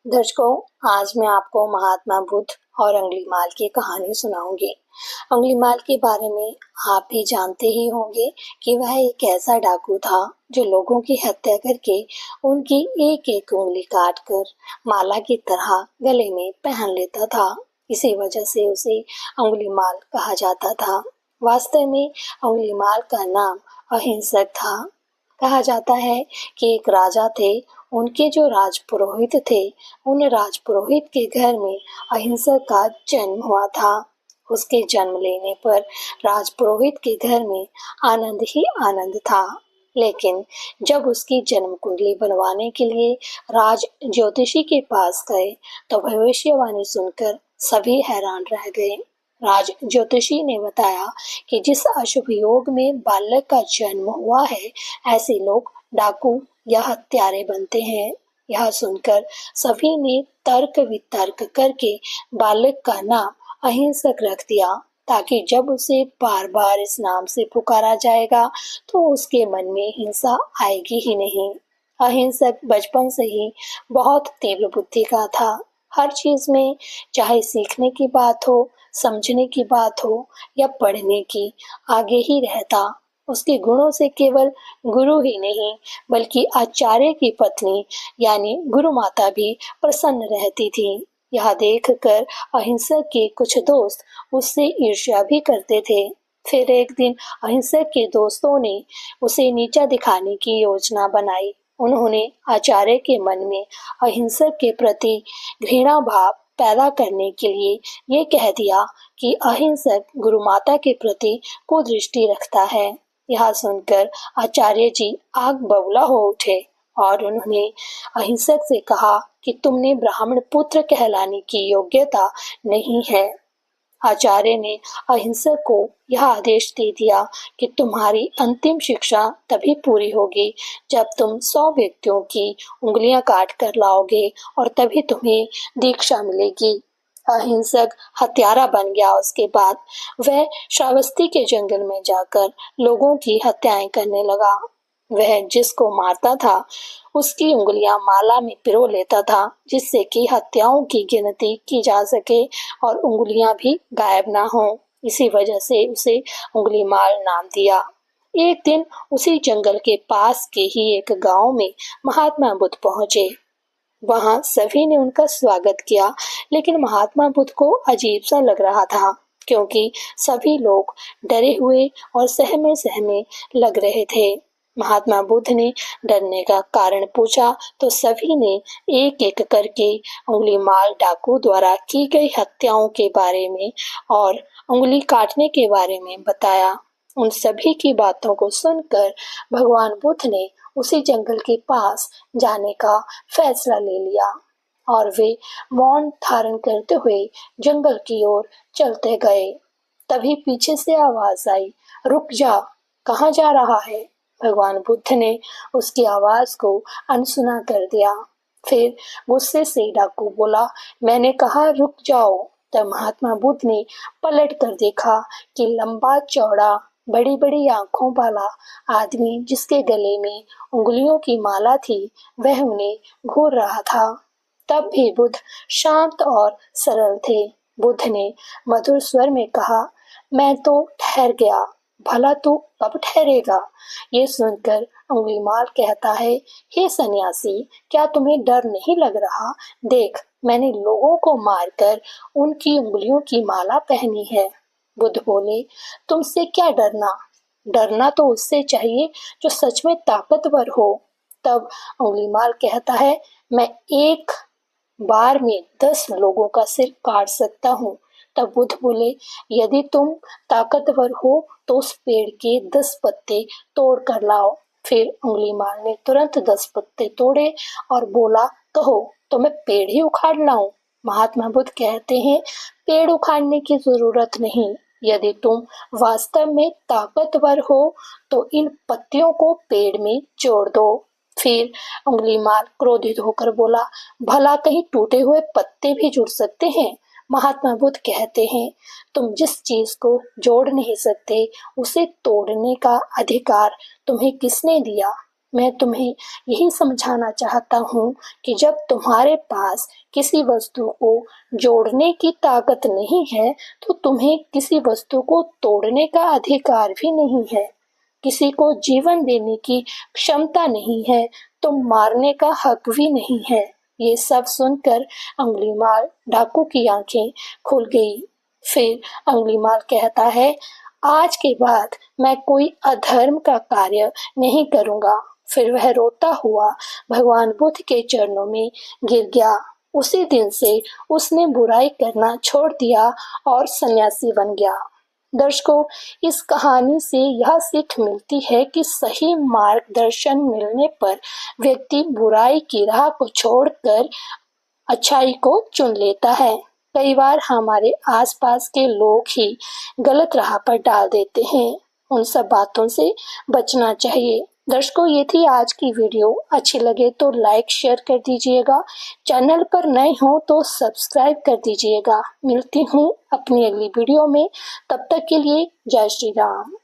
दर्शकों, आज मैं आपको महात्मा बुद्ध और अंगुलीमाल की कहानी सुनाऊंगी। अंगुलीमाल के बारे में आप भी जानते ही होंगे कि वह एक ऐसा डाकू था जो लोगों की हत्या करके उनकी एक एक उंगली काट कर माला की तरह गले में पहन लेता था। इसी वजह से उसे अंगुलीमाल कहा जाता था। वास्तव में अंगुलीमाल का नाम अहिंसक था। कहा जाता है कि एक राजा थे, उनके जो राजपुरोहित थे, उन राजपुरोहित के घर में अहिंसक का जन्म हुआ था। उसके जन्म लेने पर राजपुरोहित के घर में आनंद ही आनंद था। लेकिन जब उसकी जन्म कुंडली बनवाने के लिए राज ज्योतिषी के पास गए तो भविष्यवाणी सुनकर सभी हैरान रह गए। राज ज्योतिषी ने बताया कि जिस अशुभ योग में बालक का जन्म हुआ है, ऐसे लोग डाकू या हत्यारे बनते हैं। यह सुनकर सभी ने तर्क वितर्क करके बालक का नाम अहिंसक रख दिया, ताकि जब उसे बार बार इस नाम से पुकारा जाएगा तो उसके मन में हिंसा आएगी ही नहीं। अहिंसक बचपन से ही बहुत तीव्र बुद्धि का था। हर चीज में, चाहे सीखने की बात हो, समझने की बात हो या पढ़ने की, आगे ही रहता। उसके गुणों से केवल गुरु ही नहीं बल्कि आचार्य की पत्नी यानी गुरु माता भी प्रसन्न रहती थी। यह देखकर अहिंसक के कुछ दोस्त उससे ईर्ष्या भी करते थे। फिर एक दिन अहिंसक के दोस्तों ने उसे नीचा दिखाने की योजना बनाई। उन्होंने आचार्य के मन में अहिंसक के प्रति घृणा भाव पैदा करने के लिए ये कह दिया कि अहिंसक गुरु माता के प्रति कुदृष्टि रखता है। यह सुनकर आचार्य जी आग बबूला हो उठे और उन्होंने अहिंसक से कहा कि तुमने ब्राह्मण पुत्र कहलाने की योग्यता नहीं है। आचार्य ने अहिंसक को यह आदेश दे दिया कि तुम्हारी अंतिम शिक्षा तभी पूरी होगी जब तुम 100 व्यक्तियों की उंगलियां काट कर लाओगे और तभी तुम्हें दीक्षा मिलेगी। अहिंसक हत्यारा बन गया। उसके बाद वह श्रावस्ती के जंगल में जाकर लोगों की हत्याएं करने लगा। वह जिसको मारता था उसकी उंगलियां माला में पिरो लेता था, जिससे कि हत्याओं की गिनती की जा सके और उंगलियां भी गायब ना हो। इसी वजह से उसे उंगलीमाल नाम दिया। एक दिन उसी जंगल के पास के ही एक गांव में महात्मा बुद्ध पहुंचे। वहां सभी ने उनका स्वागत किया, लेकिन महात्मा बुद्ध को अजीब सा लग रहा था, क्योंकि सभी लोग डरे हुए और सहमे सहमे लग रहे थे। महात्मा बुद्ध ने डरने का कारण पूछा तो सभी ने एक एक करके अंगुलीमाल डाकू द्वारा की गई हत्याओं के बारे में और उंगली काटने के बारे में बताया। उन सभी की बातों को सुनकर भगवान बुद्ध ने उसी जंगल के पास जाने का फैसला ले लिया और वे मौन धारण करते हुए जंगल की ओर चलते गए। तभी पीछे से आवाज आई, रुक जा, कहाँ जा रहा है? भगवान बुद्ध ने उसकी आवाज को अनसुना कर दिया। फिर गुस्से से डाकू बोला, मैंने कहा रुक जाओ। तब महात्मा बुद्ध ने पलट कर देखा कि लंबा चौड़ा बड़ी बड़ी आंखों वाला आदमी, जिसके गले में उंगलियों की माला थी, वह उन्हें घूर रहा था। तब भी बुद्ध शांत और सरल थे। बुद्ध ने मधुर स्वर में कहा, मैं तो ठहर गया, भला तू कब ठहरेगा? ये सुनकर अंगुलीमाल कहता है, हे सन्यासी, क्या तुम्हें डर नहीं लग रहा? देख, मैंने लोगों को मारकर उनकी उंगलियों की माला पहनी है। बुद्ध बोले, तुमसे क्या डरना? डरना तो उससे चाहिए जो सच में ताकतवर हो। तब अंगुलीमाल कहता है, मैं एक बार में 10 लोगों का सिर काट सकता हूँ। तब बुद्ध बोले, यदि तुम ताकतवर हो तो उस पेड़ के 10 पत्ते तोड़ कर लाओ। फिर अंगुलीमाल ने तुरंत 10 पत्ते तोड़े और बोला, कहो तो मैं पेड़ ही उखाड़ लाऊं? महात्मा बुद्ध कहते हैं, पेड़ उखाड़ने की जरूरत नहीं। यदि तुम वास्तव में ताकतवर हो तो इन पत्तियों को पेड़ में जोड़ दो। फिर अंगुलीमाल क्रोधित होकर बोला, भला कहीं टूटे हुए पत्ते भी जुड़ सकते हैं? महात्मा बुद्ध कहते हैं, तुम जिस चीज को जोड़ नहीं सकते उसे तोड़ने का अधिकार तुम्हें किसने दिया? मैं तुम्हें यही समझाना चाहता हूँ कि जब तुम्हारे पास किसी वस्तु को जोड़ने की ताकत नहीं है तो तुम्हें किसी वस्तु को तोड़ने का अधिकार भी नहीं है। किसी को जीवन देने की क्षमता नहीं है तो मारने का हक भी नहीं है। ये सब सुनकर अंगुलीमाल डाकू की आंखें खुल गई। फिर अंगुलीमाल कहता है, आज के बाद मैं कोई अधर्म का कार्य नहीं करूंगा। फिर वह रोता हुआ भगवान बुद्ध के चरणों में गिर गया। उसी दिन से उसने बुराई करना छोड़ दिया और सन्यासी बन गया। दर्शकों, इस कहानी से यह सीख मिलती है कि सही मार्गदर्शन मिलने पर व्यक्ति बुराई की राह को छोड़कर अच्छाई को चुन लेता है। कई बार हमारे आसपास के लोग ही गलत राह पर डाल देते हैं। उन सब बातों से बचना चाहिए। दर्शकों, ये थी आज की वीडियो। अच्छी लगे तो लाइक शेयर कर दीजिएगा। चैनल पर नए हो तो सब्सक्राइब कर दीजिएगा। मिलती हूँ अपनी अगली वीडियो में। तब तक के लिए जय श्री राम।